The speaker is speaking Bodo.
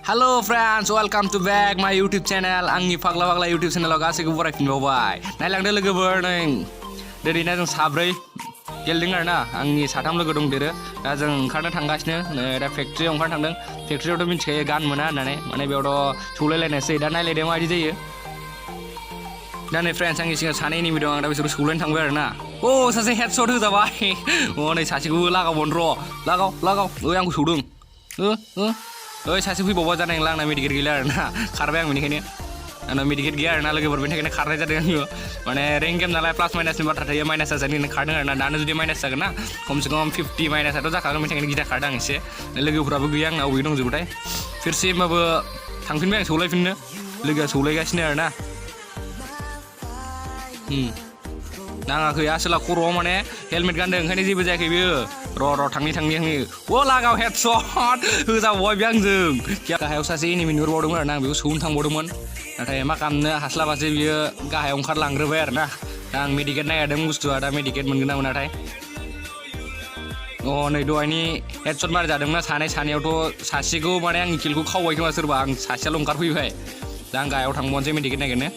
Hello friends, welcome to back my YouTube channel. Angni Fagla YouTube channel गासैखौबो बरायफिनबावबाय नायलांदो लोगोफोर नों दिनैना जों साब्रै गेलेदों आरोना आंनि साथाम लोगो दंदेरो दा जों ओंखारनो थांगासिनो दा फेक्ट्रियाव ओंखारनो थांदों फेक्ट्रियावथ' मिथिखायो गान मोना होननानै माने बेयावथ' सौलायलायनायसै दा नायलायदो माबायदि जायो दा नै फ्रेन्ड्स आंनि सिगां सानै एनिमि दं आं दा बिसोरखौ सौलायनो थांबाय आरोना सासे हेडशट होजाबाय नै सासेखौबो लागावबावनो र' लागाव आंखौ सौदों सासे फैबावबा जानाय नंला आंना मेडिकेट गैला आरोना खारबाय आं बेनिखायनो आंना मेडिकेट गैया आरोना लोगोफोर बेनि थाखायनो खारनाय जादों आङो माने रेंक गेम नालाय प्लास माइनासनि बाथ्रा थायो माइनास जाजानो खारदों आरोना दानो जुदि माइनास जागोन ना खमसे खम 50 माइनासआथ' जाखागोन बेनि थाखायनो गिदा खारदों आं एसे लोगोफोराबो गैया आंना अबे दंजोबोथाय फिरसे होमबाबो थांफिनबाय आं सौलायफिननो लोगोआ सौलायगासिनो आरोना नाङाखै आसोला खर'आव माने हेलमेट गानदों ओंखायनो जेबो जायाखै बियो र' थांनि लागाव हेडशट होजाबावबाय बे आंजों गाहायाव सासे एनिमि नुहुरबावदोंमोन आरोना आं बेखौ सौनो थांबावदोंमोन नाथाय मा खालामनो हास्लाबासै बियो गाहायाव ओंखारलांग्रोबाय आरोना दा आं मेडिकेट नागिरदों बुस्थुआ दा मेडिकेट मोनगोन ना मोनाथाय नै दहायनि हेडशट मार जादोंना सानैयावथ' सासेखौ माने आंनि किलखौ खावबाय खोमा सोरबा आं सासेयाल' ओंखारफैबाय दा आं गाहायाव थांबावनोसै मेडिकेट नागिरनो